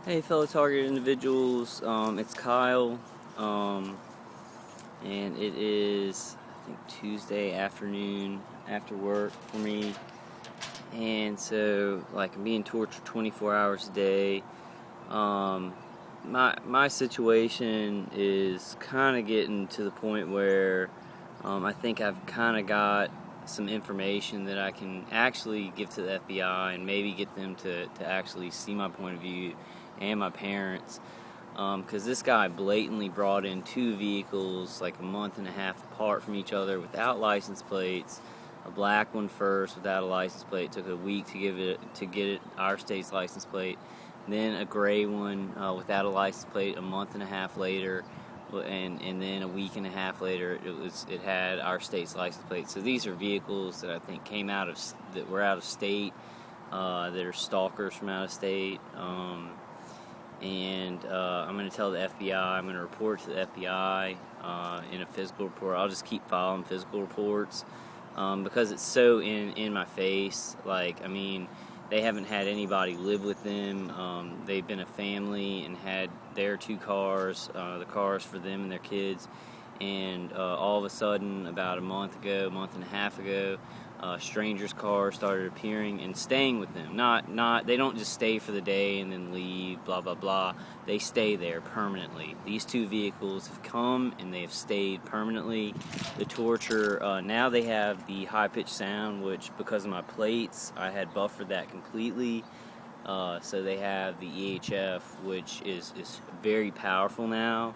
Hey, fellow target individuals, it's Kyle, and it is, I think, Tuesday afternoon after work for me, and so, I'm being tortured 24 hours a day. My situation is kind of getting to the point where I think I've kind of got some information that I can actually give to the FBI and maybe get them to actually see my point of view and my parents, because this guy blatantly brought in two vehicles like a month and a half apart from each other without license plates. A black one first without a license plate. It took a week to get it our state's license plate. Then a gray one without a license plate a month and a half later, and then a week and a half later it had our state's license plate. So these are vehicles that I think that were out of state, that are stalkers from out of state. And I'm going to tell the FBI. I'm going to report to the FBI in a physical report. I'll just keep filing physical reports because it's so in my face. They haven't had anybody live with them. They've been a family and had their two cars, the cars for them and their kids. And all of a sudden, about a month and a half ago, strangers' cars started appearing and staying with them. They don't just stay for the day and then leave, blah, blah, blah. They stay there permanently. These two vehicles have come and they have stayed permanently. The torture, now they have the high-pitched sound, which, because of my plates, I had buffered that completely. So they have the EHF, which is very powerful now.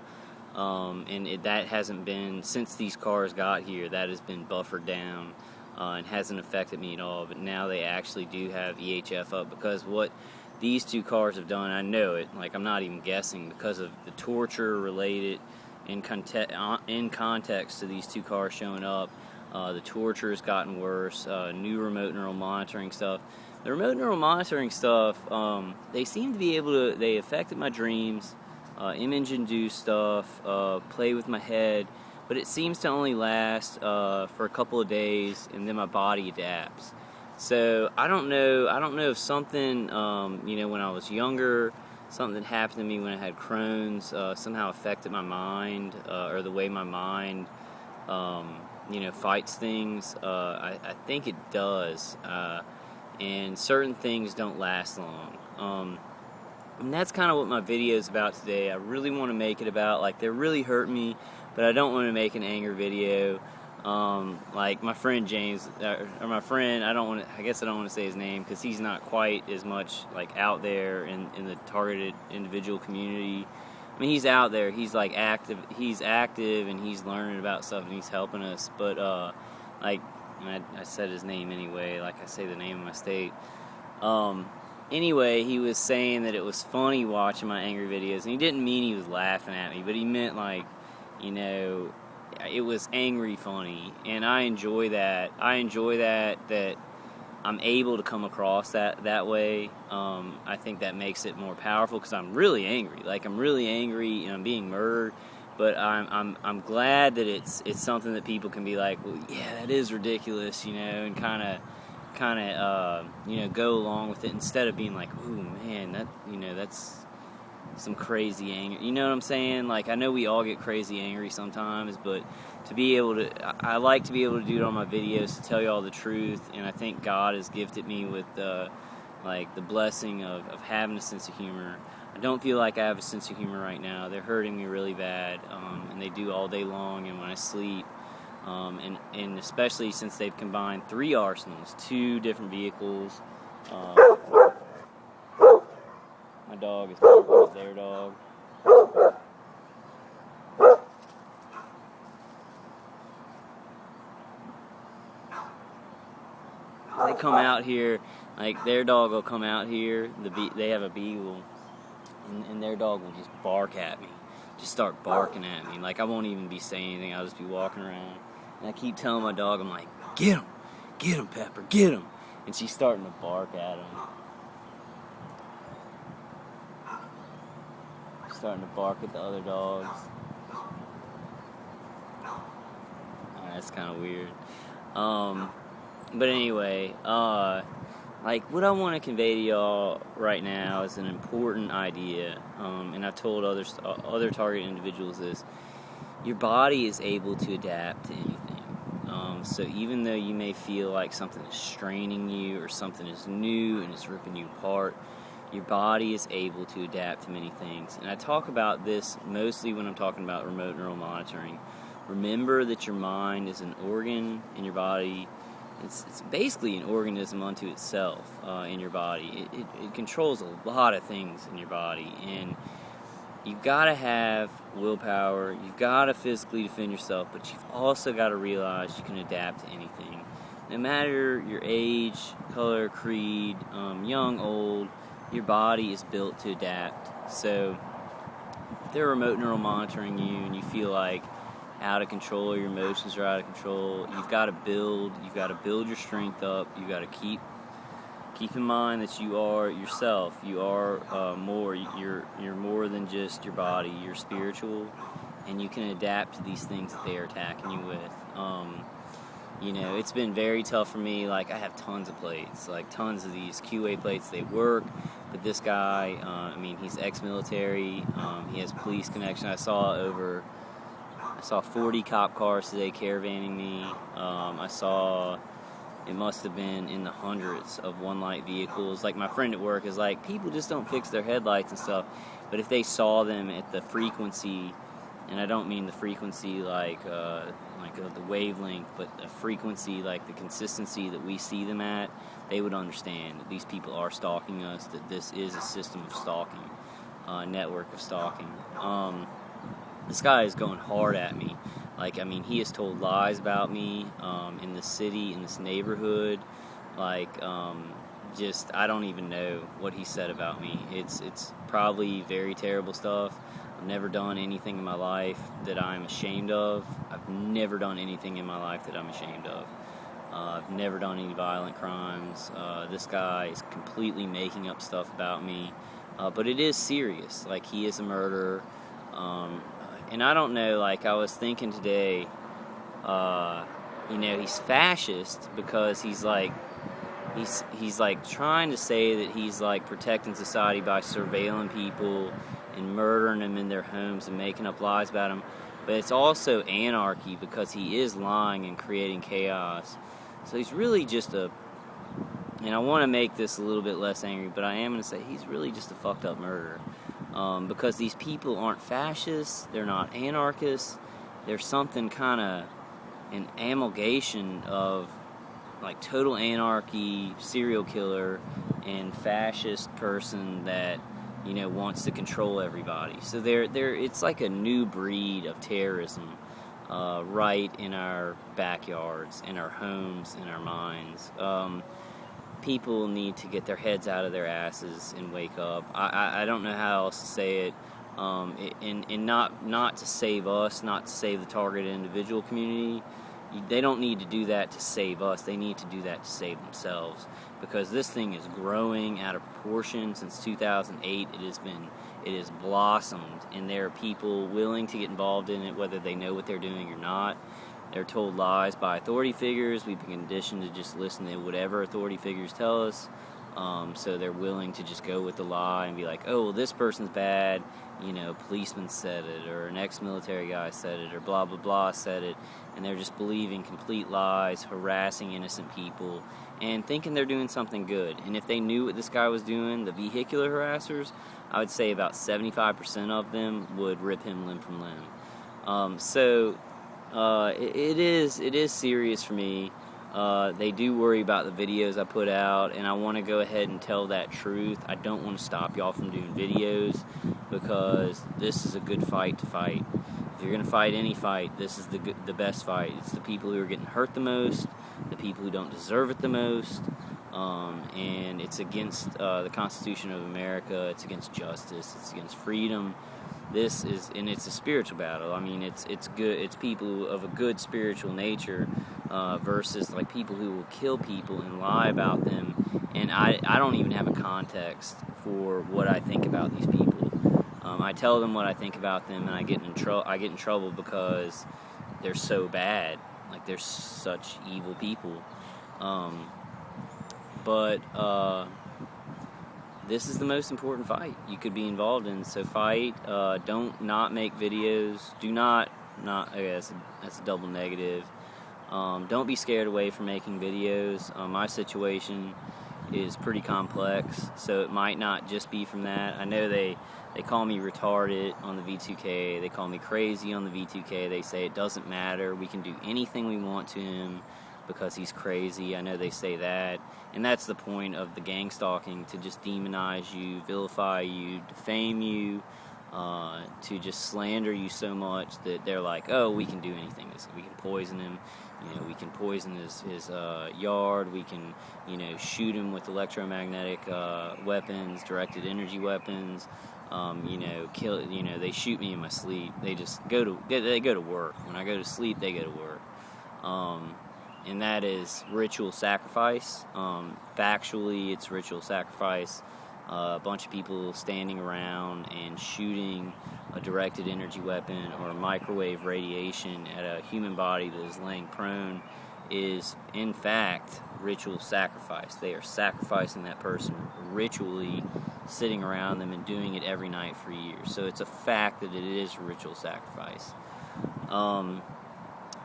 That hasn't been, since these cars got here, that has been buffered down. And hasn't affected me at all, but now they actually do have EHF up, because what these two cars have done, I know it, I'm not even guessing, because of the torture related in context to these two cars showing up. The torture has gotten worse, new remote neural monitoring stuff. The remote neural monitoring stuff, they seem to be able to, they affected my dreams, image-induced stuff, play with my head, but it seems to only last for a couple of days, and then my body adapts. So I don't know if something, when I was younger, something that happened to me when I had Crohn's somehow affected my mind, or the way my mind, fights things. I think it does, and certain things don't last long. And that's kind of what my video is about today. I really want to make it about, they're really hurting me, but I don't want to make an anger video. My friend James, or my friend, I guess I don't want to say his name, because he's not quite as much, out there in the targeted individual community. I mean, he's out there, he's, active, and he's learning about stuff, and he's helping us, but, I said his name anyway, I say the name of my state. Anyway, he was saying that it was funny watching my angry videos, and he didn't mean he was laughing at me, but he meant, it was angry funny, and I enjoy that. That I'm able to come across that way. I think that makes it more powerful, because I'm really angry. I'm really angry, and I'm being murdered, but I'm glad that it's something that people can be like, well, yeah, that is ridiculous, and kind of go along with it, instead of being like, ooh, man, that's some crazy anger. You know what I'm saying? I know we all get crazy angry sometimes, but to be able to, I like to be able to do it on my videos, to tell you all the truth, and I think God has gifted me with, the blessing of having a sense of humor. I don't feel like I have a sense of humor right now. They're hurting me really bad, and they do all day long, and when I sleep. And especially since they've combined 3 arsenals, 2 different vehicles. My dog is barking at their dog. They come out here, their dog will come out here. They have a beagle, and their dog will just bark at me. Just start barking at me. I won't even be saying anything. I'll just be walking around. And I keep telling my dog, I'm like, get him, Pepper, get him. And she's starting to bark at him. She's starting to bark at the other dogs. That's kind of weird. But anyway, like, what I want to convey to y'all right now is an important idea, and I've told other target individuals this. Your body is able to adapt to anything. So even though you may feel like something is straining you or something is new and it's ripping you apart, your body is able to adapt to many things. And I talk about this mostly when I'm talking about remote neural monitoring. Remember that your mind is an organ in your body. It's basically an organism unto itself in your body. It controls a lot of things in your body. And you've got to have willpower. You've got to physically defend yourself. But you've also got to realize you can adapt to anything. No matter your age, color, creed, young, old, your body is built to adapt. So if they're remote neural monitoring you and you feel like out of control, your emotions are out of control, you've got to build your strength up. You've got to keep in mind that you are yourself. You are more. You're more than just your body. You're spiritual, and you can adapt to these things that they are attacking you with. It's been very tough for me. Like, I have tons of plates, like tons of these QA plates. They work, but this guy, he's ex-military. He has police connection. I saw 40 cop cars today caravanning me. I saw, it must have been in the hundreds of one-light vehicles. Like, my friend at work is like, people just don't fix their headlights and stuff. But if they saw them at the frequency, and I don't mean the frequency like the wavelength, but the frequency, like the consistency that we see them at, they would understand that these people are stalking us, that this is a system of stalking, network of stalking. This guy is going hard at me. He has told lies about me in this city, in this neighborhood. I don't even know what he said about me. It's probably very terrible stuff. I've never done anything in my life that I'm ashamed of. I've never done anything in my life that I'm ashamed of. I've never done any violent crimes. This guy is completely making up stuff about me. But it is serious. Like, he is a murderer. And I don't know, like, I was thinking today, he's fascist because he's trying to say that he's, like, protecting society by surveilling people and murdering them in their homes and making up lies about them. But it's also anarchy because he is lying and creating chaos. So he's really just and I want to make this a little bit less angry, but I am going to say he's really just a fucked up murderer. Because these people aren't fascists, they're not anarchists, they're something kind of an amalgamation of, like, total anarchy, serial killer, and fascist person that, wants to control everybody. So it's like a new breed of terrorism, right in our backyards, in our homes, in our minds. People need to get their heads out of their asses and wake up. I don't know how else to say it. And not to save us, not to save the targeted individual community. They don't need to do that to save us. They need to do that to save themselves, because this thing is growing out of proportion. Since 2008, it has blossomed, and there are people willing to get involved in it, whether they know what they're doing or not. They're told lies by authority figures. We've been conditioned to just listen to whatever authority figures tell us. So they're willing to just go with the lie and be like, oh, well, this person's bad. Policeman said it, or an ex-military guy said it, or blah, blah, blah said it. And they're just believing complete lies, harassing innocent people, and thinking they're doing something good. And if they knew what this guy was doing, the vehicular harassers, I would say about 75% of them would rip him limb from limb. It is serious for me. They do worry about the videos I put out, and I want to go ahead and tell that truth. I don't want to stop y'all from doing videos, because this is a good fight to fight. If you're going to fight any fight, this is the best fight. It's the people who are getting hurt the most, the people who don't deserve it the most, and it's against the Constitution of America. It's against justice. It's against freedom. It's a spiritual battle. It's good. It's people of a good spiritual nature versus, like, people who will kill people and lie about them. And I don't even have a context for what I think about these people. I tell them what I think about them, and I get in trouble because they're so bad. Like, they're such evil people. but this is the most important fight you could be involved in. So fight. Don't not make videos. Do not. I guess that's a double negative. Don't be scared away from making videos. My situation is pretty complex, so it might not just be from that. I know they call me retarded on the V2K. They call me crazy on the V2K. They say it doesn't matter. We can do anything we want to him because he's crazy. I know they say that. And that's the point of the gang stalking, to just demonize you, vilify you, defame you, to just slander you so much that they're like, oh, we can do anything. We can poison him. We can poison his yard. We can, shoot him with electromagnetic weapons, directed energy weapons. Kill. They shoot me in my sleep. They just go to work. When I go to sleep, they go to work. And that is ritual sacrifice. Factually, it's ritual sacrifice. A bunch of people standing around and shooting a directed energy weapon or microwave radiation at a human body that is laying prone is, in fact, ritual sacrifice. They are sacrificing that person ritually, sitting around them and doing it every night for years. So it's a fact that it is ritual sacrifice.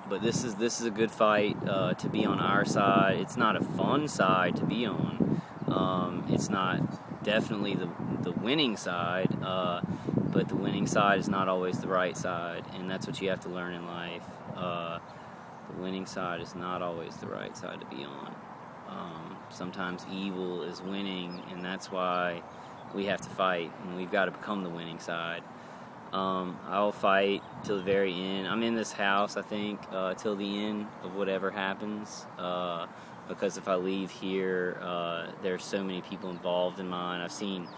But this is a good fight to be on our side. It's not a fun side to be on. It's not definitely the winning side, but the winning side is not always the right side, and that's what you have to learn in life. The winning side is not always the right side to be on. Sometimes evil is winning, and that's why we have to fight, and we've got to become the winning side. I'll fight till the very end. I'm in this house, I think, till the end of whatever happens, because if I leave here, there's so many people involved in mine. I've seen,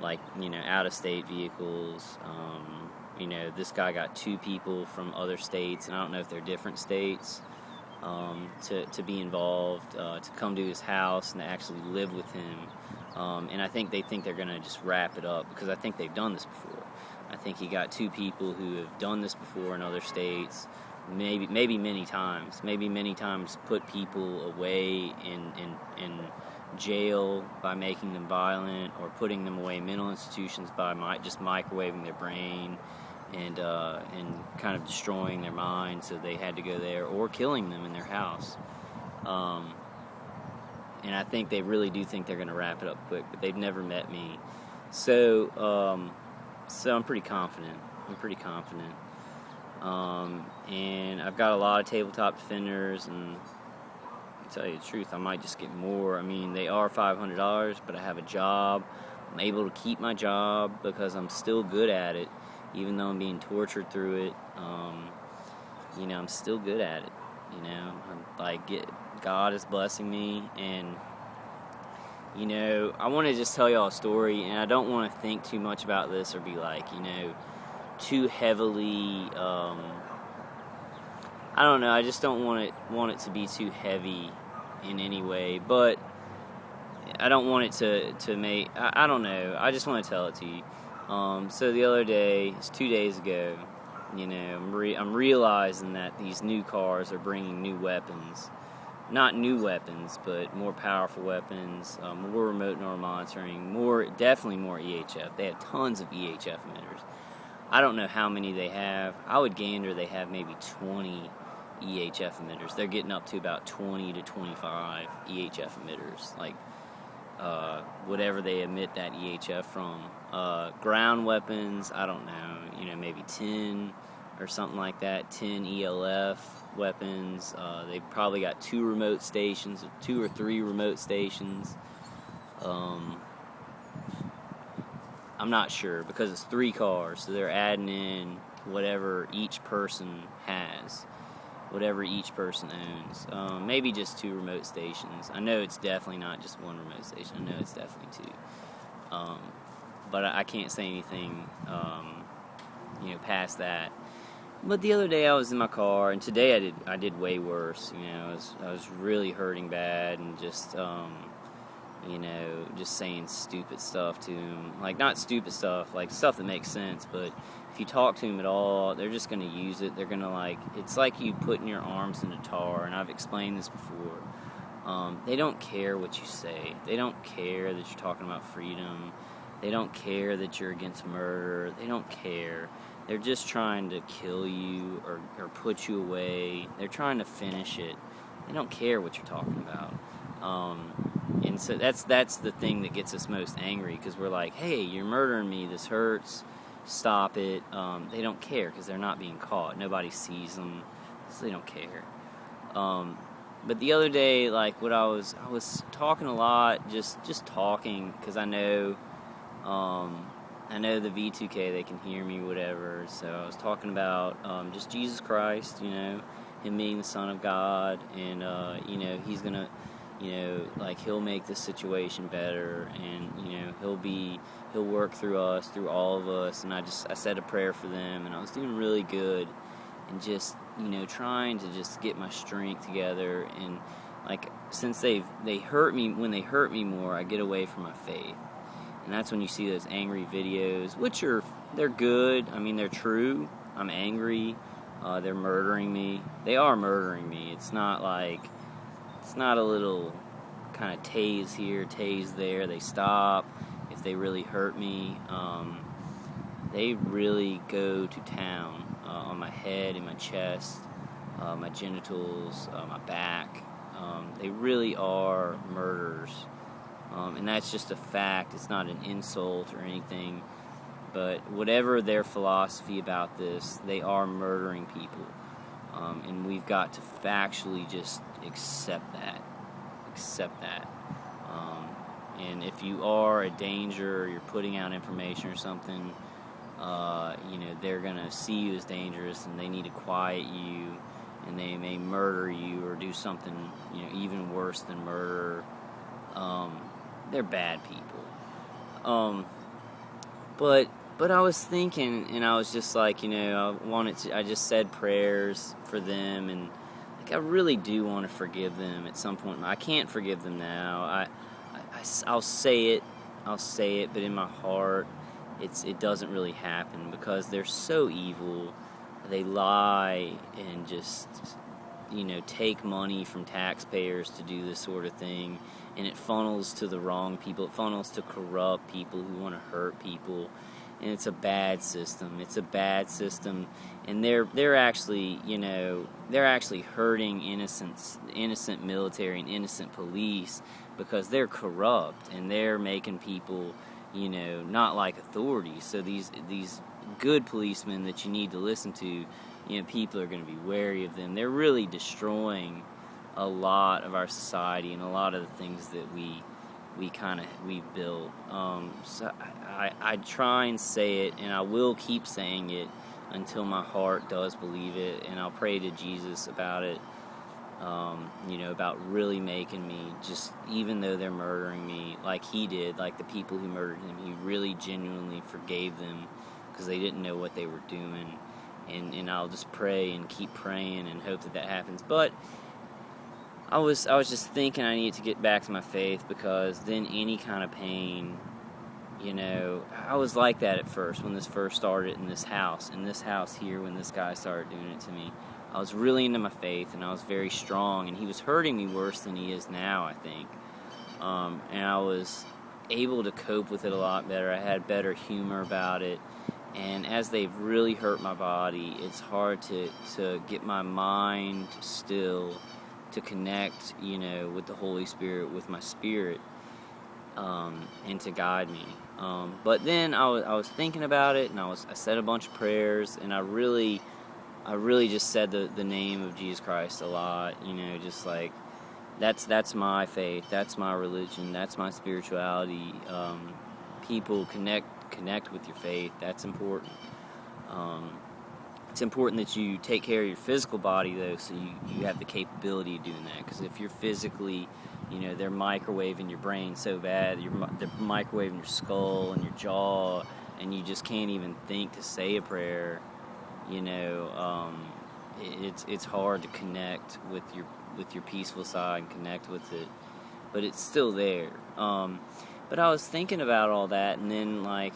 out-of-state vehicles. This guy got 2 people from other states, and I don't know if they're different states, to be involved, to come to his house and to actually live with him. And I think they think they're going to just wrap it up, because I think they've done this before. I think he got 2 people who have done this before in other states, maybe many times. Maybe many times put people away in jail by making them violent, or putting them away in mental institutions by just microwaving their brain and kind of destroying their mind, so they had to go there, or killing them in their house. And I think they really do think they're going to wrap it up quick, but they've never met me. So I'm pretty confident. And I've got a lot of tabletop defenders, and to tell you the truth, I might just get more. I mean, they are $500, but I have a job. I'm able to keep my job because I'm still good at it, even though I'm being tortured through it. I'm still good at it. God is blessing me, and I want to just tell y'all a story, and I don't want to think too much about this or be too heavily. I don't know. I just don't want it to be too heavy in any way, but I don't want it to make. I don't know. I just want to tell it to you. So the other day, it's 2 days ago. I'm realizing that these new cars are bringing new weapons. Not new weapons, but more powerful weapons, more remote neural monitoring, definitely more EHF. They have tons of EHF emitters. I don't know how many they have. I would gander they have maybe 20 EHF emitters. They're getting up to about 20 to 25 EHF emitters, whatever they emit that EHF from. Ground weapons, I don't know, maybe 10 or something like that, 10 ELF weapons. They've probably got 2 remote stations, 2 or 3 remote stations. I'm not sure, because it's 3 cars, so they're adding in whatever each person has, whatever each person owns. Maybe just 2 remote stations. I know it's definitely not just 1 remote station. I know it's definitely 2. But I can't say anything, past that. But the other day I was in my car, and today I did way worse. I was really hurting bad, and just just saying stupid stuff to him. Not stupid stuff, stuff that makes sense, but if you talk to him at all, they're just going to use it. They're going to it's like you putting your arms in a tar, and I've explained this before. They don't care what you say. They don't care that you're talking about freedom. They don't care that you're against murder. They don't care. They're just trying to kill you or put you away. They're trying to finish it. They don't care what you're talking about. And so that's the thing that gets us most angry, because we're like, hey, you're murdering me. This hurts. Stop it. They don't care because they're not being caught. Nobody sees them, so they don't care. But the other day, like, I was talking a lot, just talking, because I know the V2K, they can hear me, whatever. So I was talking about just Jesus Christ, Him being the Son of God, and He's gonna, like, He'll make this situation better, and He'll work through us, through all of us. And I said a prayer for them, and I was doing really good, and just trying to just get my strength together. And like, since they hurt me, when they hurt me more, I get away from my faith. And that's when you see those angry videos, which they're good. I mean, they're true. I'm angry. They're murdering me. They are murdering me. It's not a little kind of tase here, tase there. They stop if they really hurt me. They really go to town on my head, in my chest, my genitals, my back. They really are murderers. And that's just a fact. It's not an insult or anything. But whatever their philosophy about this, they are murdering people. And we've got to factually just accept that. And if you are a danger, or you're putting out information or something, they're going to see you as dangerous, and they need to quiet you, and they may murder you or do something, even worse than murder. They're bad people. But I was thinking, and I was just like, I just said prayers for them, and like, I really do want to forgive them at some point. I can't forgive them now. I'll say it, but in my heart, it doesn't really happen, because they're so evil. They lie and just, take money from taxpayers to do this sort of thing, and it funnels to the wrong people. It funnels to corrupt people who want to hurt people, and it's a bad system. And they're actually, they're actually hurting innocent military and innocent police, because they're corrupt, and they're making people, not like authorities. So these good policemen that you need to listen to, people are going to be wary of them. They're really destroying a lot of our society and a lot of the things that we've built. So I try and say it, and I will keep saying it until my heart does believe it, and I'll pray to Jesus about it. About really making me, just, even though they're murdering me, like he did, like the people who murdered him, he really genuinely forgave them, because they didn't know what they were doing. And I'll just pray and keep praying and hope that happens. But I was just thinking I need to get back to my faith, because then any kind of pain, I was like that at first, when this first started in this house here, when this guy started doing it to me. I was really into my faith, and I was very strong, and he was hurting me worse than he is now, I think. And I was able to cope with it a lot better. I had better humor about it. And as they've really hurt my body, it's hard to get my mind still, to connect, with the Holy Spirit, with my spirit, and to guide me. But then I was thinking about it, and I said a bunch of prayers, and I really just said the name of Jesus Christ a lot, just like, that's my faith, that's my religion, that's my spirituality. People connect with your faith. That's important. It's important that you take care of your physical body, though, so you have the capability of doing that. Because if you're physically, they're microwaving your brain so bad, they're microwaving your skull and your jaw, and you just can't even think to say a prayer. It's hard to connect with your peaceful side and connect with it, but it's still there. But I was thinking about all that, and then I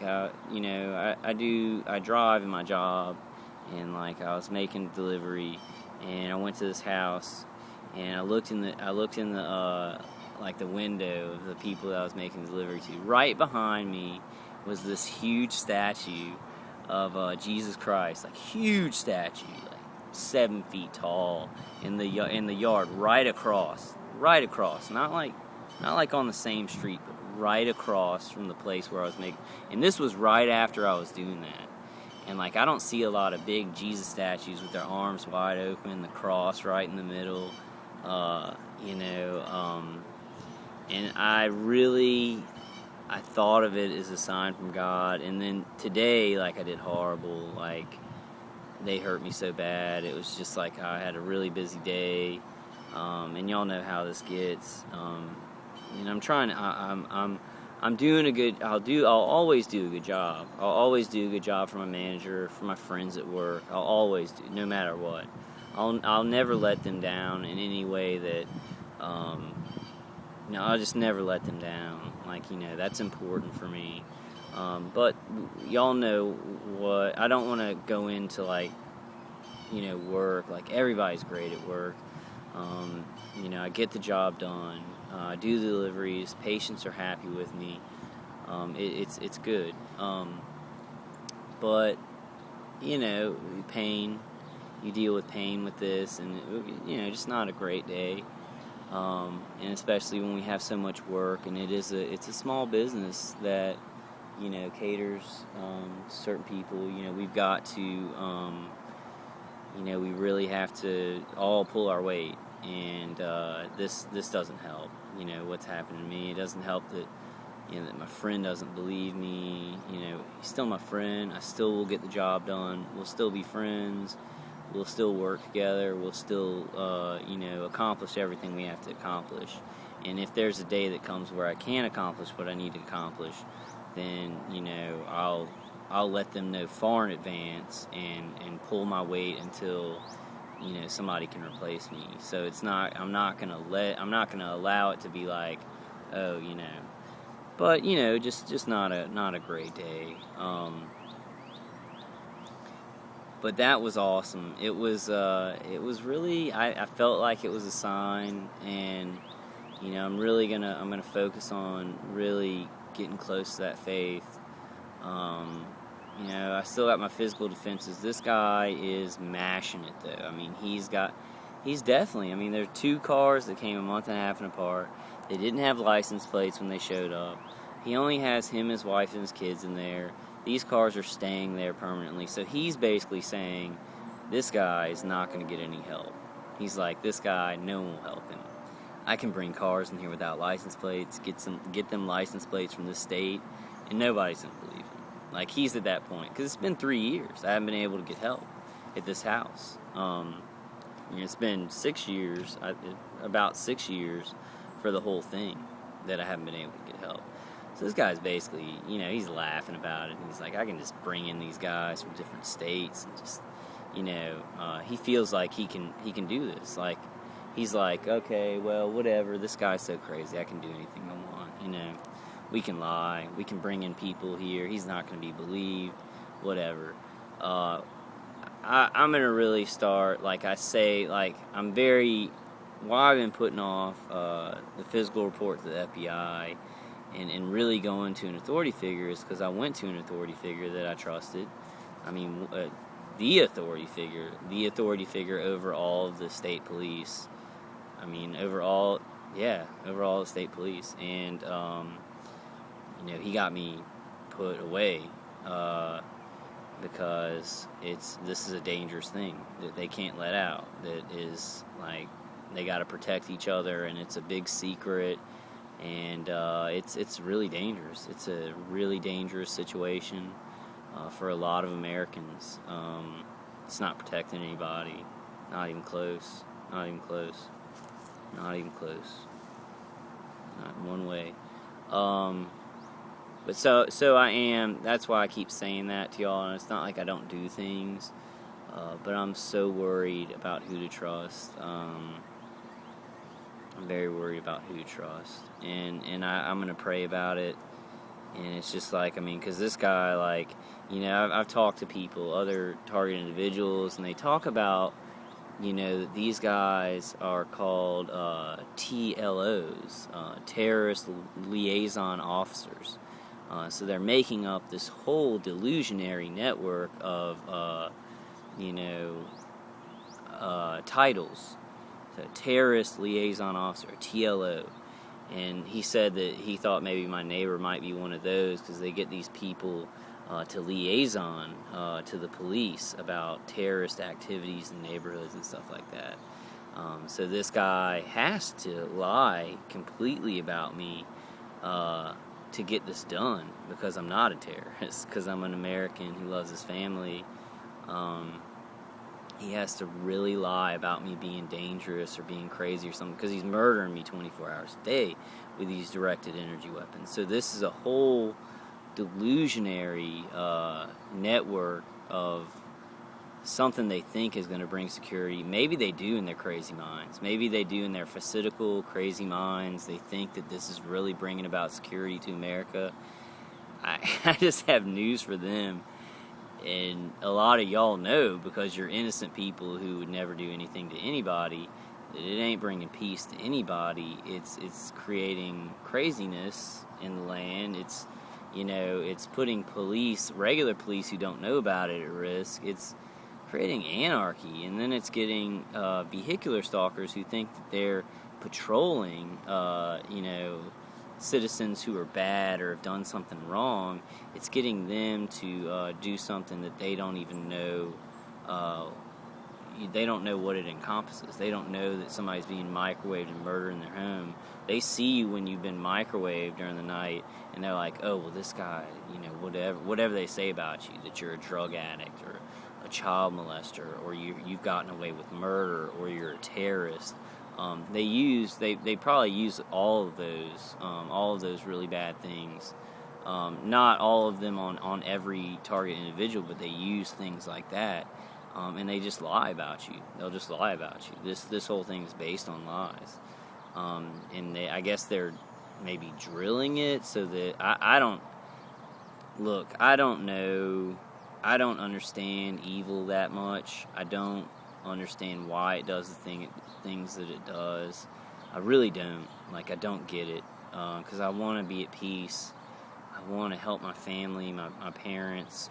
drive in my job, and I was making delivery, and I went to this house, and I looked in the like the window of the people that I was making the delivery to. Right behind me was this huge statue of Jesus Christ, like huge statue, like 7 feet tall, in the yard, right across, not like on the same street, but right across from the place where I was making. And this was right after I was doing that. And like, I don't see a lot of big Jesus statues with their arms wide open, the cross right in the middle, and I thought of it as a sign from God. And then today, like, I did horrible. Like, they hurt me so bad. It was just like I had a really busy day, and y'all know how this gets. And I'm trying. I'm doing a good. I'll always do a good job. I'll always do a good job for my manager, for my friends at work. I'll always do, no matter what. I'll never let them down in any way that. I'll just never let them down. Like, that's important for me. But y'all know what, I don't want to go into, like, work. Like, everybody's great at work. I get the job done. I do the deliveries. Patients are happy with me. It's good. But, pain. You deal with pain with this, and, just not a great day. And especially when we have so much work, and it's a small business that, caters certain people. We've got to, we really have to all pull our weight, and this doesn't help. What's happened to me. It doesn't help that, that my friend doesn't believe me. He's still my friend. I still will get the job done. We'll still be friends. We'll still work together. We'll still, accomplish everything we have to accomplish. And if there's a day that comes where I can't accomplish what I need to accomplish, then, I'll let them know far in advance and pull my weight until, somebody can replace me. So I'm not gonna allow it to be like, oh, but, just not a great day. But that was awesome. It was really, I felt like it was a sign, and, I'm gonna focus on really getting close to that faith. I still got my physical defenses. This guy is mashing it, though. I mean, he's definitely, there are 2 cars that came a month and a half apart. They didn't have license plates when they showed up. He only has him, his wife, and his kids in there. These cars are staying there permanently. So he's basically saying, this guy is not going to get any help. He's like, this guy, no one will help him. I can bring cars in here without license plates, get them license plates from this state, and nobody's going to believe him. Like, he's at that point. Because it's been 3 years. I haven't been able to get help at this house. It's been 6 years, about 6 years for the whole thing that I haven't been able to get help. So this guy's basically, he's laughing about it. He's like, I can just bring in these guys from different states and just, he feels like he can do this. Like, he's like, okay, well, whatever. This guy's so crazy. I can do anything I want. We can lie. We can bring in people here. He's not going to be believed. Whatever. I'm going to really start, like I say, like, why I've been putting off the physical report to the FBI and really going to an authority figure is because I went to an authority figure that I trusted. The authority figure over all of the state police. Over all the state police. And, he got me put away because this is a dangerous thing that they can't let out. That is, like, they got to protect each other, and it's a big secret. And it's really dangerous. It's a really dangerous situation for a lot of Americans. It's not protecting anybody. Not even close. Not even close. Not even close. Not in one way. But so I am. That's why I keep saying that to y'all. And it's not like I don't do things. But I'm so worried about who to trust. I'm very worried about who to trust, and I'm gonna pray about it. And it's just like, because this guy, like, I've talked to people, other target individuals, and they talk about, these guys are called TLOs, terrorist liaison officers. So they're making up this whole delusionary network of, titles. So terrorist liaison officer, TLO. And he said that he thought maybe my neighbor might be one of those because they get these people to liaison to the police about terrorist activities in neighborhoods and stuff like that. So this guy has to lie completely about me to get this done because I'm not a terrorist, because I'm an American who loves his family. He has to really lie about me being dangerous or being crazy or something because he's murdering me 24 hours a day with these directed energy weapons. So this is a whole delusionary network of something they think is going to bring security. Maybe they do in their crazy minds. Maybe they do in their facetical crazy minds. They think that this is really bringing about security to America. I just have news for them. And a lot of y'all know, because you're innocent people who would never do anything to anybody, that it ain't bringing peace to anybody. It's creating craziness in the land. It's putting regular police who don't know about it at risk. It's creating anarchy, and then it's getting vehicular stalkers who think that they're patrolling, citizens who are bad or have done something wrong. It's getting them to do something that they don't even know. They don't know what it encompasses. They don't know that somebody's being microwaved and murdered in their home. They see you when you've been microwaved during the night, and they're like, oh, well, this guy, whatever they say about you, that you're a drug addict or a child molester, or you've gotten away with murder, or you're a terrorist. They probably use all of those really bad things. Not all of them on every target individual, but they use things like that, and they just lie about you. They'll just lie about you. This whole thing is based on lies, and I guess they're maybe drilling it so that I don't know. I don't understand evil that much. I don't understand why it does the things that it does. I really don't. I don't get it. Because I want to be at peace. I want to help my family, my parents.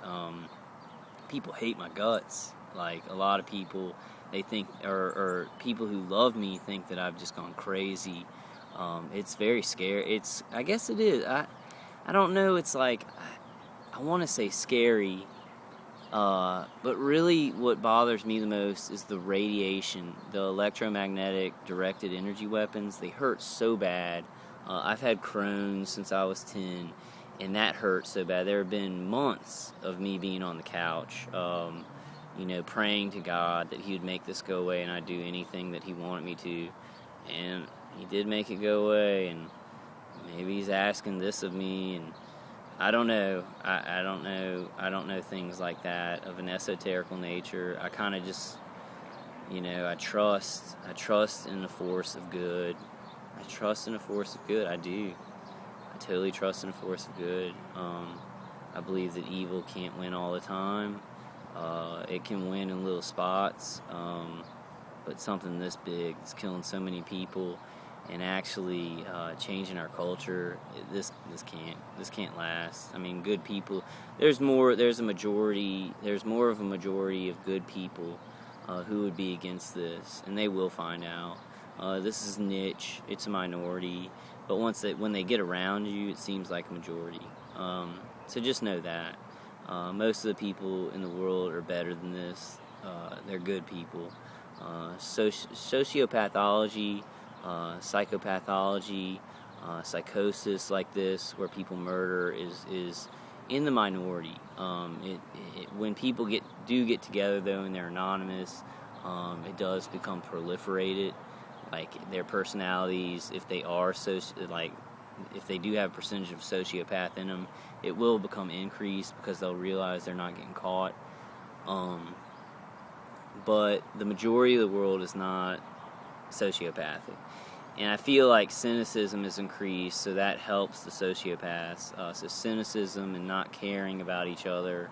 People hate my guts. A lot of people, they think, or people who love me think that I've just gone crazy. It's very scary. I guess it is. I don't know. It's I want to say scary. But really what bothers me the most is the radiation, the electromagnetic directed energy weapons. They hurt so bad. I've had Crohn's since I was 10, and that hurt so bad. There have been months of me being on the couch, praying to God that He would make this go away, and I'd do anything that He wanted me to. And He did make it go away, and maybe He's asking this of me, and I don't know. I don't know. I don't know things like that of an esoterical nature. I kind of just, I trust in the force of good. I trust in the force of good. I do. I totally trust in the force of good. I believe that evil can't win all the time. It can win in little spots. But something this big that's killing so many people and actually changing our culture, this can't last. I mean, good people, there's more of a majority of good people who would be against this, and they will find out. This is niche, it's a minority, but when they get around you, it seems like a majority. So just know that. Most of the people in the world are better than this. They're good people. Sociopathology, psychopathology, psychosis like this, where people murder, is in the minority. When people get together though, and they're anonymous, it does become proliferated. Their personalities, if they are if they do have a percentage of sociopath in them, it will become increased because they'll realize they're not getting caught. But the majority of the world is not sociopathic. And I feel like cynicism is increased, so that helps the sociopaths. So cynicism and not caring about each other,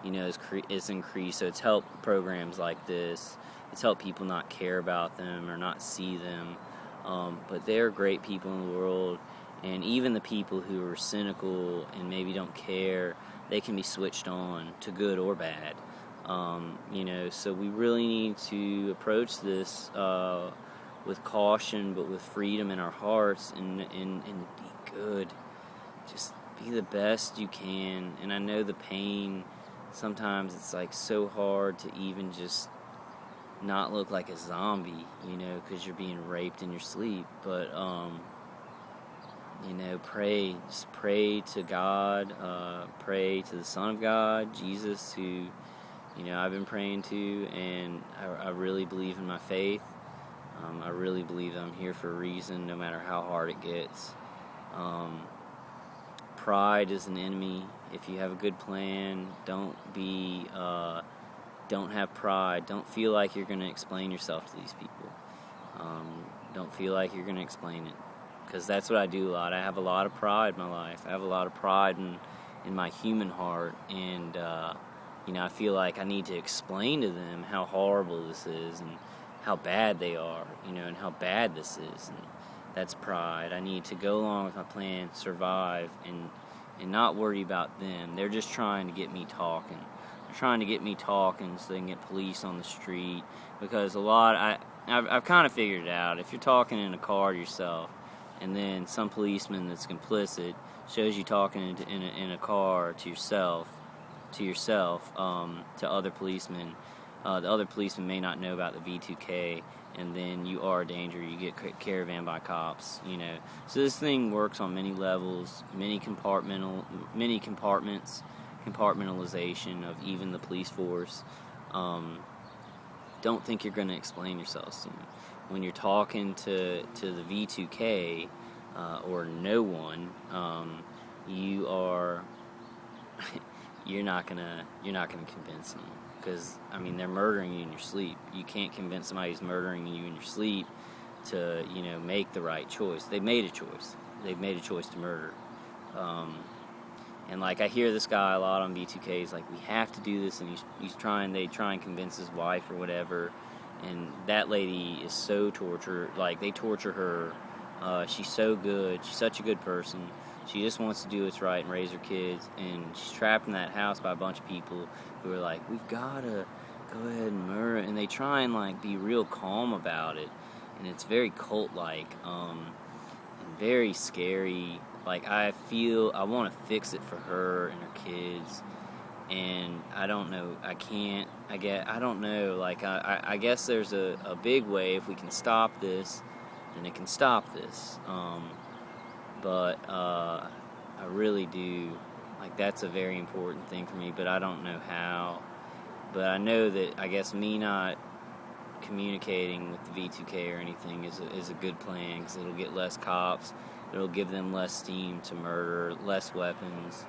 is increased. So it's helped programs like this. it's helped people not care about them or not see them. But there are great people in the world, and even the people who are cynical and maybe don't care, they can be switched on to good or bad. So we really need to approach this with caution, but with freedom in our hearts, and be good. Just be the best you can. And I know the pain, sometimes it's like so hard to even just not look like a zombie, because you're being raped in your sleep. But pray, just pray to God, pray to the Son of God, Jesus, who I've been praying to, and I really believe in my faith. I really believe I'm here for a reason, no matter how hard it gets. Pride is an enemy. If you have a good plan, don't have pride. Don't feel like you're going to explain yourself to these people. Don't feel like you're going to explain it, because that's what I do a lot. I have a lot of pride in my life. I have a lot of pride in my human heart, and I feel like I need to explain to them how horrible this is and how bad they are, and how bad this is. And that's pride. I need to go along with my plan, survive, and not worry about them. They're just trying to get me talking. They're trying to get me talking so they can get police on the street. Because I've kind of figured it out. If you're talking in a car to yourself, and then some policeman that's complicit shows you talking in a car to yourself, to other policemen, the other policemen may not know about the V2K, and then you are a danger. You get caravan by cops, So this thing works on many levels, many compartments, compartmentalization of even the police force. Don't think you're going to explain yourself soon. When you're talking to the V2K or no one, you're not gonna convince them, because they're murdering you in your sleep. You can't convince somebody who's murdering you in your sleep to make the right choice. They've made a choice. They've made a choice to murder. And I hear this guy a lot on V2K. He's like, we have to do this, and they try and convince his wife or whatever, and that lady is so tortured. They torture her. She's so good. She's such a good person. She just wants to do what's right and raise her kids, and she's trapped in that house by a bunch of people who are like, we've got to go ahead and murder, and they try and be real calm about it, and it's very cult-like, and very scary. I feel I want to fix it for her and her kids, and I don't know, I don't know, I guess there's a big way. If we can stop this, then it can stop this, but I really do, that's a very important thing for me, but I don't know how. But I know that, I guess, me not communicating with the V2K or anything is a good plan, because it'll get less cops, it'll give them less steam to murder, less weapons,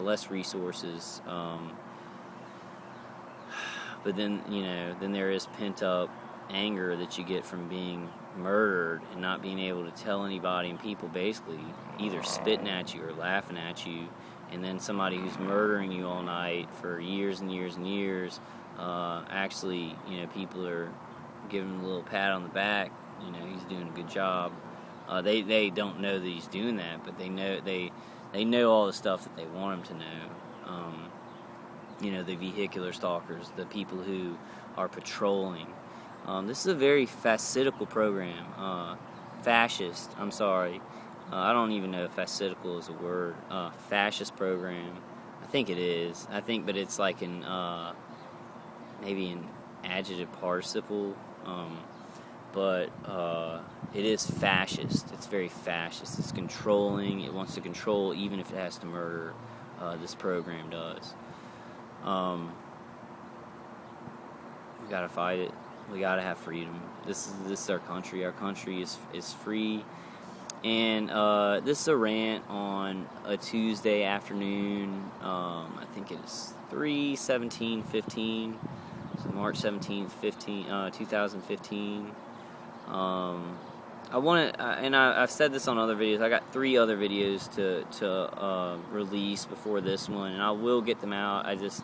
less resources, but then, then there is pent-up anger that you get from being murdered and not being able to tell anybody, and people basically either spitting at you or laughing at you, and then somebody who's murdering you all night for years and years and years, actually, people are giving him a little pat on the back, he's doing a good job. They don't know that he's doing that, but they know all the stuff that they want him to know. The vehicular stalkers, the people who are patrolling. This is a very fascistical program. Fascist, I'm sorry. I don't even know if fascistical is a word. Fascist program. I think it is. But it's maybe an adjective participle. But it is fascist. It's very fascist. It's controlling. It wants to control even if it has to murder. This program does. We gotta fight it. We gotta have freedom. This is our country. Our country is free. And this is a rant on a Tuesday afternoon. I think it's 3/17/15. So March 17th, 2015. I want to, and I've said this on other videos. I got 3 other videos to release before this one, and I will get them out. I just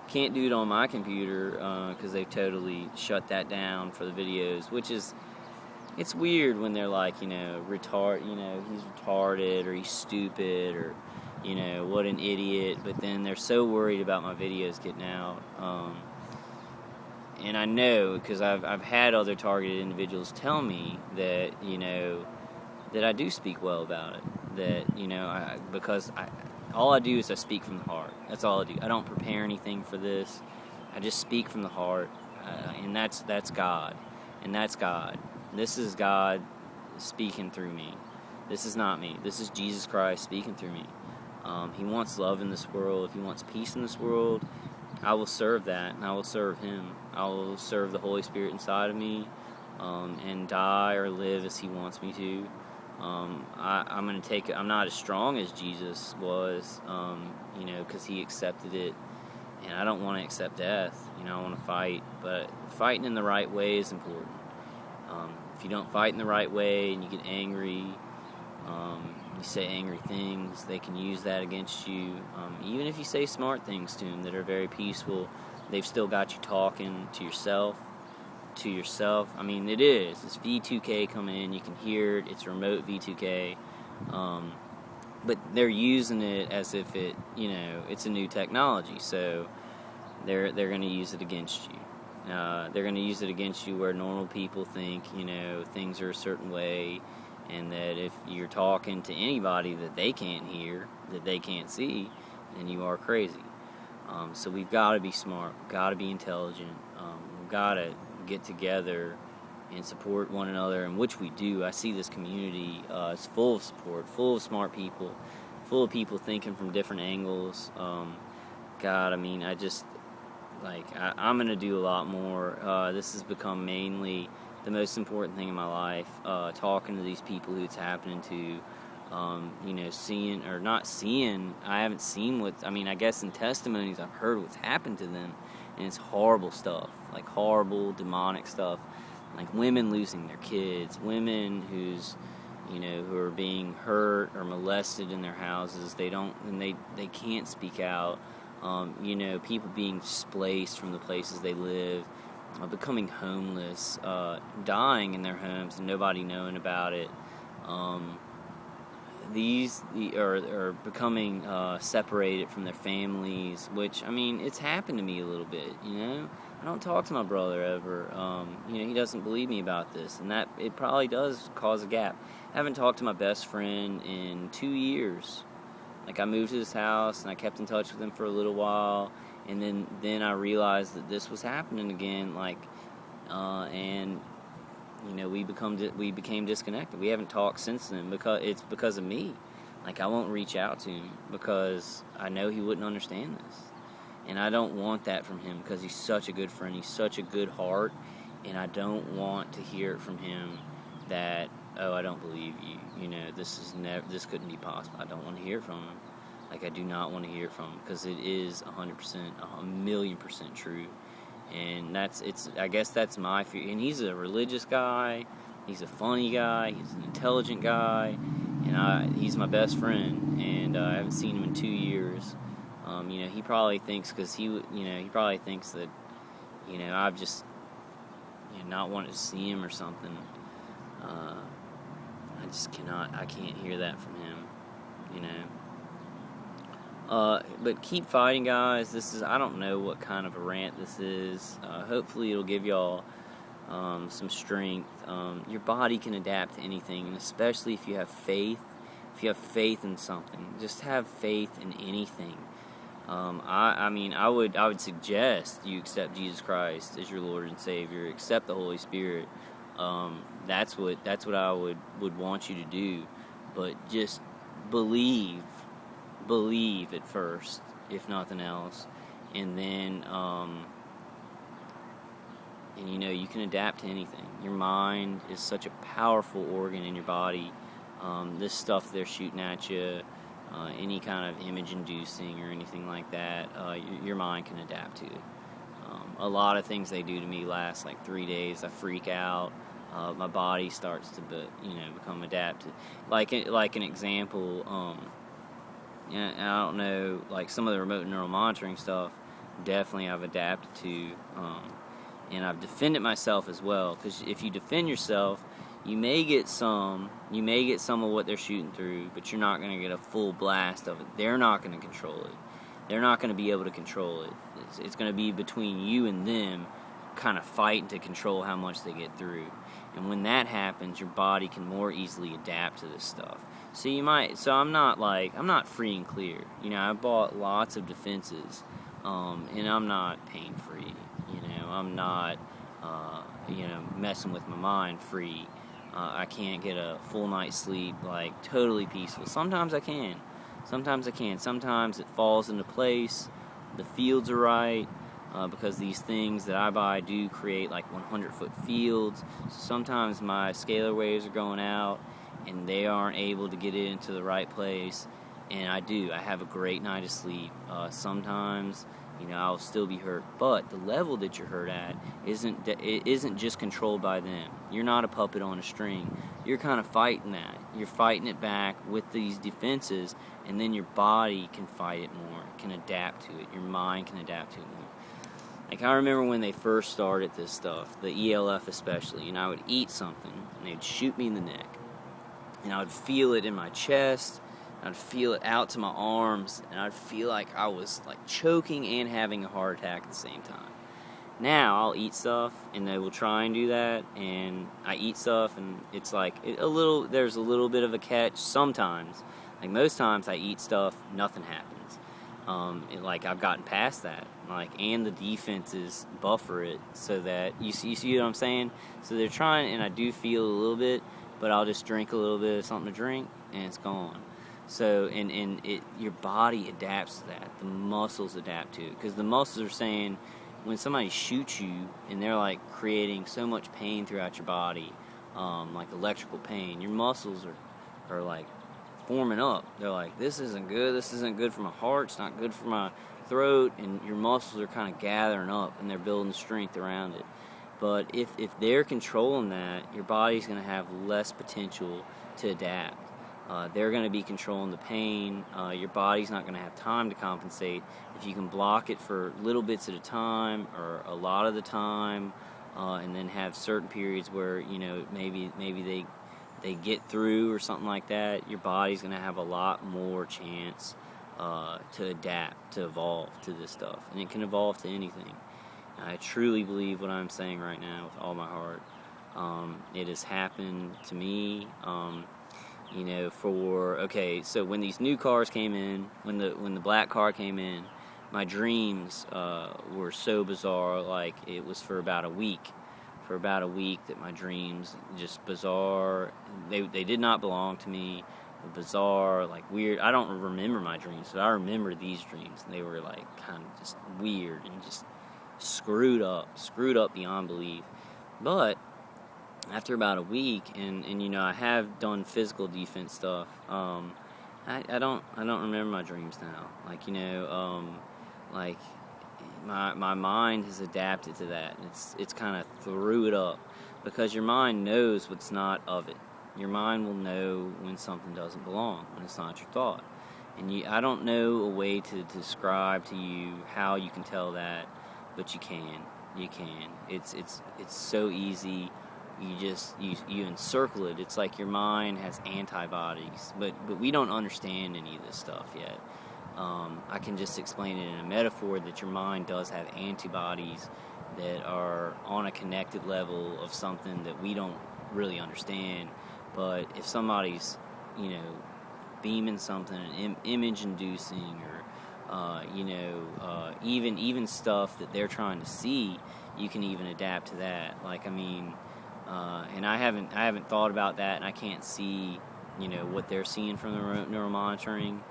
Can't do it on my computer because they've totally shut that down for the videos, which is, it's weird when they're like, he's retarded or he's stupid or, what an idiot. But then they're so worried about my videos getting out. And I know because I've had other targeted individuals tell me that, that I do speak well about it. That, because all I do is I speak from the heart. That's all I do. I don't prepare anything for this. I just speak from the heart. And that's God. And that's God. This is God speaking through me. This is not me. This is Jesus Christ speaking through me. He wants love in this world. He wants peace in this world. I will serve that, and I will serve Him. I will serve the Holy Spirit inside of me, and die or live as He wants me to. I'm going to take it. I'm not as strong as Jesus was, because He accepted it, and I don't want to accept death. I want to fight, but fighting in the right way is important. If you don't fight in the right way and you get angry, you say angry things, they can use that against you. Even if you say smart things to them that are very peaceful, they've still got you talking to yourself. I mean, it is. It's V2K coming in. You can hear it. It's remote V2K. But they're using it as if it's a new technology. So they're going to use it against you. They're going to use it against you where normal people think, things are a certain way, and that if you're talking to anybody that they can't hear, that they can't see, then you are crazy. So we've got to be smart. We've got to be intelligent. We've got to get together and support one another, and which we do. I see this community is full of support, full of smart people, full of people thinking from different angles. God, I mean, I'm going to do a lot more. This has become mainly the most important thing in my life, talking to these people who it's happening to, seeing, or not seeing, I haven't seen I guess in testimonies I've heard what's happened to them, and it's horrible stuff, like horrible, demonic stuff, like women losing their kids, women who are being hurt or molested in their houses, they can't speak out. People being displaced from the places they live, becoming homeless, dying in their homes and nobody knowing about it. These are becoming separated from their families, which, it's happened to me a little bit, I don't talk to my brother ever. He doesn't believe me about this, and that it probably does cause a gap. I haven't talked to my best friend in 2 years. Like, I moved to this house, and I kept in touch with him for a little while, and then I realized that this was happening again, and we became disconnected. We haven't talked since then because of me. Like, I won't reach out to him because I know he wouldn't understand this, and I don't want that from him because he's such a good friend. He's such a good heart, and I don't want to hear it from him that, oh, I don't believe you. This couldn't be possible. I don't want to hear from him. Like, I do not want to hear from him because it is 100%, 1,000,000% true. And I guess that's my fear. And he's a religious guy. He's a funny guy. He's an intelligent guy. And he's my best friend. And I haven't seen him in 2 years. He probably thinks he probably thinks that, I've just not wanted to see him or something. I can't hear that from him, But keep fighting, guys. I don't know what kind of a rant this is. Hopefully it'll give y'all some strength. Your body can adapt to anything, and especially if you have faith. If you have faith in something, just have faith in anything. I would suggest you accept Jesus Christ as your Lord and Savior. Accept the Holy Spirit. That's what I would want you to do. But just believe at first, if nothing else, and then you can adapt to anything. Your mind is such a powerful organ in your body. This stuff they're shooting at you, any kind of image inducing or anything like that, your mind can adapt to it. A lot of things they do to me last like 3 days. I freak out. My body starts to become adapted. Like an example, I don't know, like some of the remote neural monitoring stuff, definitely I've adapted to, and I've defended myself as well. Because if you defend yourself, you may get some of what they're shooting through, but you're not going to get a full blast of it. They're not going to control it. They're not going to be able to control it. It's going to be between you and them, kind of fighting to control how much they get through. And when that happens, your body can more easily adapt to this stuff. So I'm not free and clear. I bought lots of defenses, and I'm not pain free. I'm not, messing with my mind free. I can't get a full night's sleep, totally peaceful. Sometimes I can. Sometimes it falls into place. The fields are right. Because these things that I buy do create 100-foot fields. Sometimes my scalar waves are going out and they aren't able to get it into the right place, and I have a great night of sleep. Sometimes I'll still be hurt, but the level that you're hurt at isn't just controlled by them. You're not a puppet on a string. You're kind of fighting that. You're fighting it back with these defenses, and then your body can fight it more, can adapt to it. Your mind can adapt to it more. I remember when they first started this stuff, the ELF especially, I would eat something, and they'd shoot me in the neck. And I would feel it in my chest, I'd feel it out to my arms, and I'd feel like I was choking and having a heart attack at the same time. Now, I'll eat stuff, and they will try and do that, and I eat stuff, and it's there's a little bit of a catch sometimes. Most times I eat stuff, nothing happens. I've gotten past that, and the defenses buffer it so that you see what I'm saying. So they're trying, and I do feel a little bit, but I'll just drink a little bit of something to drink, and it's gone. So your body adapts to that. The muscles adapt to it, because the muscles are saying when somebody shoots you and they're creating so much pain throughout your body, electrical pain, your muscles are forming up. They're this isn't good for my heart, it's not good for my throat, and your muscles are kind of gathering up and they're building strength around it. But if they're controlling that, your body's going to have less potential to adapt. They're going to be controlling the pain. Your body's not going to have time to compensate. If you can block it for little bits at a time or a lot of the time, and then have certain periods where maybe they get through or something like that, your body's going to have a lot more chance to adapt, to evolve to this stuff. And it can evolve to anything. I truly believe what I'm saying right now with all my heart. It has happened to me. So when these new cars came in, when the black car came in, my dreams were so bizarre. It was for about a week that my dreams just bizarre. They did not belong to me. Bizarre, weird. I don't remember my dreams, but I remember these dreams. They were kind of just weird and just screwed up beyond belief. But after about a week, and I have done physical defense stuff. I don't remember my dreams now. My mind has adapted to that. It's kind of threw it up, because your mind knows what's not of it. Your mind will know when something doesn't belong, when it's not your thought. And I don't know a way to describe to you how you can tell that, but you can. It's so easy. You encircle it. It's like your mind has antibodies, but we don't understand any of this stuff yet. I can just explain it in a metaphor that your mind does have antibodies that are on a connected level of something that we don't really understand. But if somebody's, beaming something, image inducing, or even stuff that they're trying to see, you can even adapt to that. And I haven't thought about that, and I can't see, what they're seeing from the neural monitoring.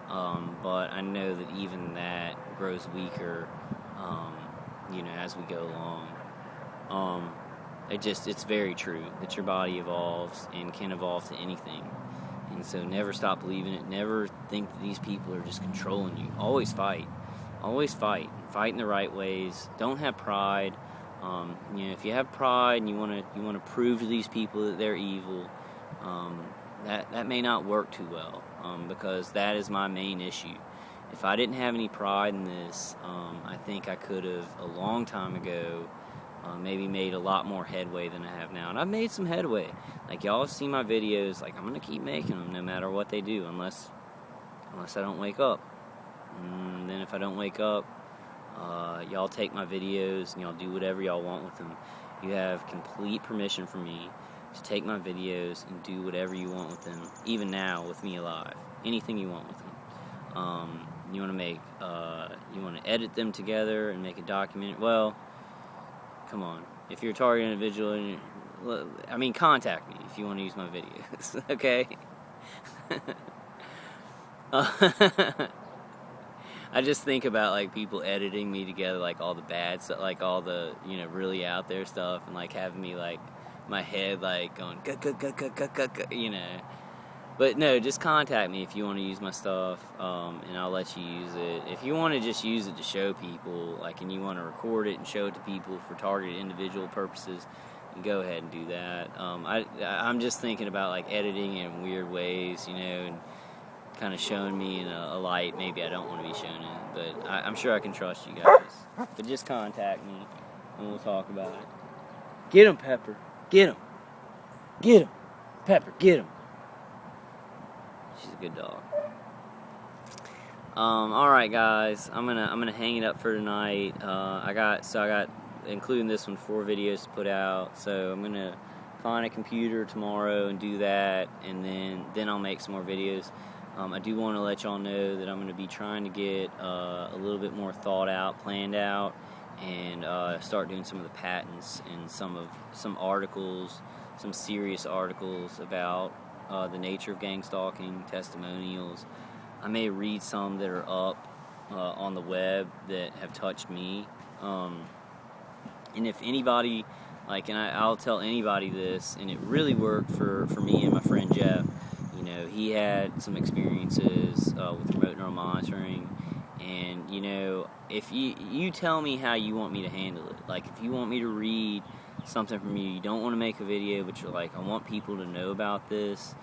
But I know that even that grows weaker, as we go along. It's very true that your body evolves and can evolve to anything. And so never stop believing it. Never think that these people are just controlling you. Always fight. Fight in the right ways. Don't have pride. If you have pride and you want to prove to these people that they're evil, that may not work too well, because that is my main issue. if I didn't have any pride in this, I think I could have a long time ago maybe made a lot more headway than I have now. And I've made some headway. Like, y'all have seen my videos. Like, I'm going to keep making them no matter what they do, unless I don't wake up. And then if I don't wake up, y'all take my videos and y'all do whatever y'all want with them. You have complete permission from me to take my videos and do whatever you want with them, even now with me alive. Anything you want with them. You want to make, you want to edit them together and make a document. Well, come on. If you're a target individual, I mean, contact me if you want to use my videos, okay? I just think about, like, people editing me together, like, all the bad stuff, like, all the, really out there stuff, and, like, having me, like, my head, like, going, cut, But, no, just contact me if you want to use my stuff, and I'll let you use it. If you want to just use it to show people, like, and you want to record it and show it to people for targeted individual purposes, you go ahead and do that. I'm just thinking about, like, editing it in weird ways, and kind of showing me in a light maybe I don't want to be shown in, but I'm sure I can trust you guys. But just contact me and we'll talk about it. Get him, Pepper. Get him. Get him. Pepper, get him. She's a good dog. All right, guys. I'm gonna hang it up for tonight. I got including this one 4 videos to put out. So I'm gonna find a computer tomorrow and do that, and then I'll make some more videos. I do want to let y'all know that I'm going to be trying to get a little bit more thought out, planned out, and start doing some of the patents and some articles, some serious articles about the nature of gang stalking, testimonials. I may read some that are up on the web that have touched me. And if anybody, and I'll tell anybody this, and it really worked for me and my friend Jeff. He had some experiences with remote neural monitoring, and, if you tell me how you want me to handle it. Like, if you want me to read something from you don't want to make a video, but you're like, I want people to know about this,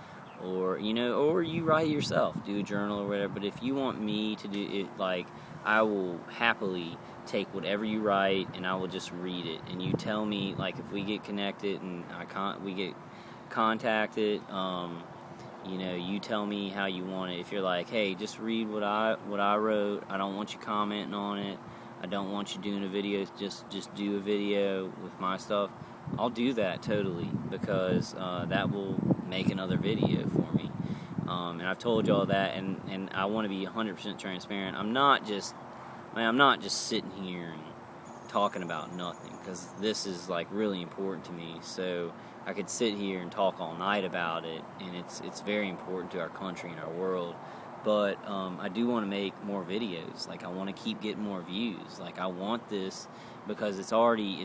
or, or you write it yourself, do a journal or whatever, but if you want me to do it, I will happily take whatever you write, and I will just read it, and you tell me, if we get connected, and we get contacted, you tell me how you want it. If you're like, hey, just read what I wrote. I don't want you commenting on it. I don't want you doing a video. Just do a video with my stuff. I'll do that totally, because that will make another video for me. And I've told y'all that, and I want to be 100% transparent. I'm not just sitting here and talking about nothing, because this is really important to me. So I could sit here and talk all night about it, and it's very important to our country and our world. But I do want to make more videos. I want to keep getting more views. I want this because it's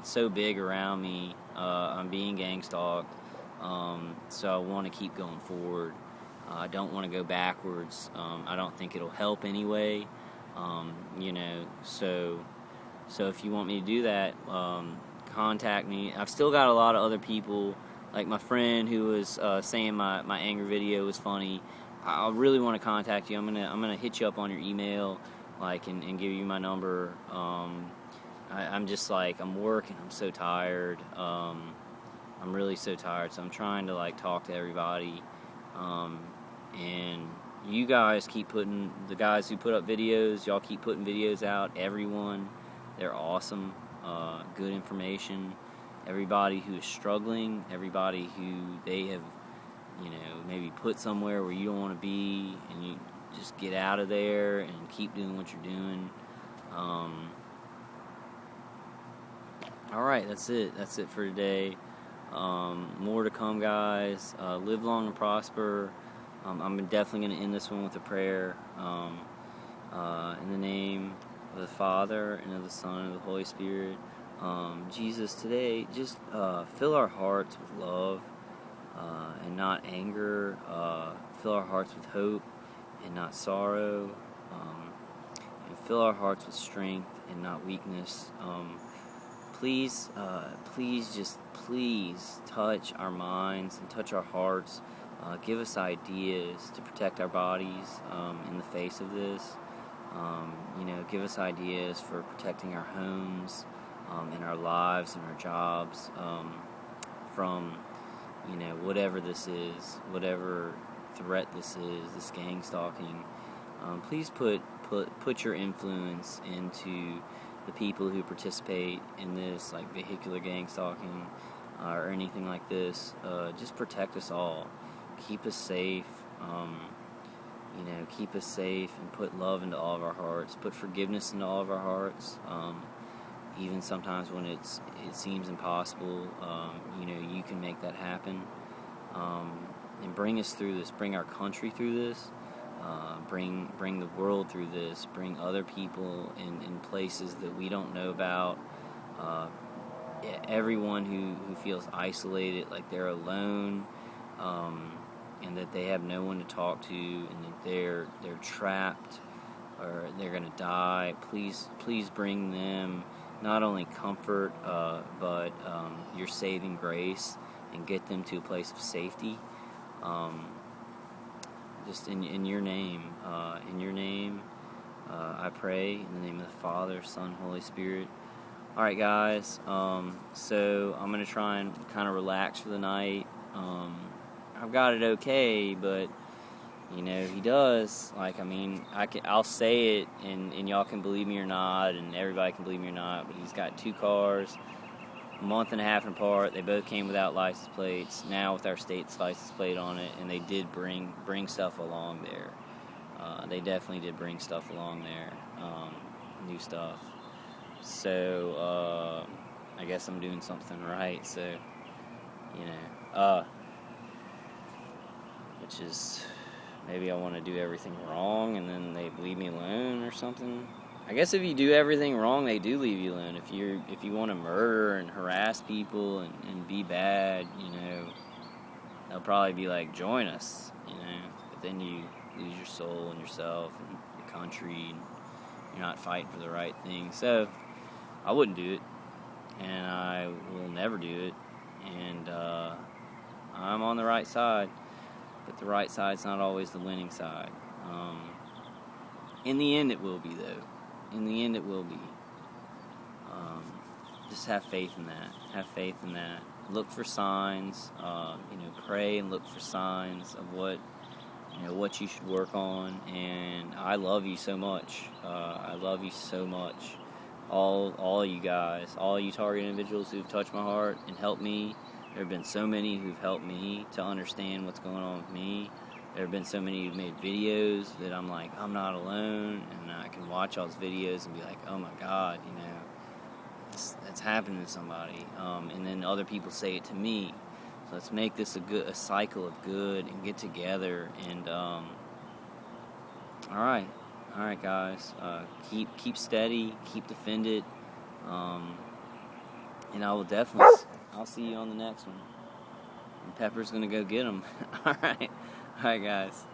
so big around me. I'm being gang stalked, so I want to keep going forward. I don't want to go backwards. I don't think it'll help anyway. So if you want me to do that, contact me. I've still got a lot of other people, like my friend who was saying my anger video was funny. I really want to contact you. I'm gonna hit you up on your email, and give you my number. I'm just I'm working. I'm so tired. I'm really so tired. So I'm trying to talk to everybody. And you guys the guys who put up videos, y'all keep putting videos out. Everyone, they're awesome. Good information. Everybody who is struggling, everybody who they have, maybe put somewhere where you don't want to be, and you just get out of there and keep doing what you're doing. Alright, that's it. That's it for today. More to come, guys. Live long and prosper. I'm definitely going to end this one with a prayer. In the name of the Father, and of the Son, and of the Holy Spirit. Jesus, today, just fill our hearts with love and not anger. Fill our hearts with hope and not sorrow. And fill our hearts with strength and not weakness. Please touch our minds and touch our hearts. Give us ideas to protect our bodies in the face of this. Give us ideas for protecting our homes, and our lives and our jobs, from, whatever this is, whatever threat this is, this gang stalking. Please put your influence into the people who participate in this, like vehicular gang stalking, or anything like this. Just protect us all. Keep us safe. Keep us safe, and put love into all of our hearts. Put forgiveness into all of our hearts. Even sometimes when it seems impossible, you can make that happen. And bring us through this. Bring our country through this. Bring the world through this. Bring other people in places that we don't know about. Everyone who feels isolated, like they're alone, and that they have no one to talk to, and that they're trapped, or they're going to die. Please bring them not only comfort, but your saving grace, and get them to a place of safety. Just in your name, I pray, in the name of the Father, Son, Holy Spirit. Alright, guys, so I'm going to try and kind of relax for the night. I've got it okay, but, he does. I'll say it, and y'all can believe me or not, and everybody can believe me or not, but he's got 2 cars, a month and a half apart. They both came without license plates, now with our state's license plate on it, and they did bring stuff along there. They definitely did bring stuff along there, new stuff. So, I guess I'm doing something right, so, which is, maybe I want to do everything wrong, and then they leave me alone or something. I guess if you do everything wrong, they do leave you alone. If you want to murder and harass people and be bad, they'll probably be like, join us, but then you lose your soul and yourself and your country, and you're not fighting for the right thing. So I wouldn't do it, and I will never do it, and I'm on the right side, but the right side's not always the winning side. In the end it will be, though. In the end it will be. Just have faith in that. Look for signs. Pray and look for signs of what you should work on. And I love you so much. I love you so much. All you guys, all you target individuals who've touched my heart and helped me. There have been so many who've helped me to understand what's going on with me. There have been so many who've made videos that I'm like, I'm not alone, and I can watch all those videos and be like, oh my God, that's happening to somebody. And then other people say it to me. So let's make this a cycle of good, and get together. And all right, guys, keep steady, keep defended, and I'll see you on the next one. And Pepper's gonna go get them. All right, guys.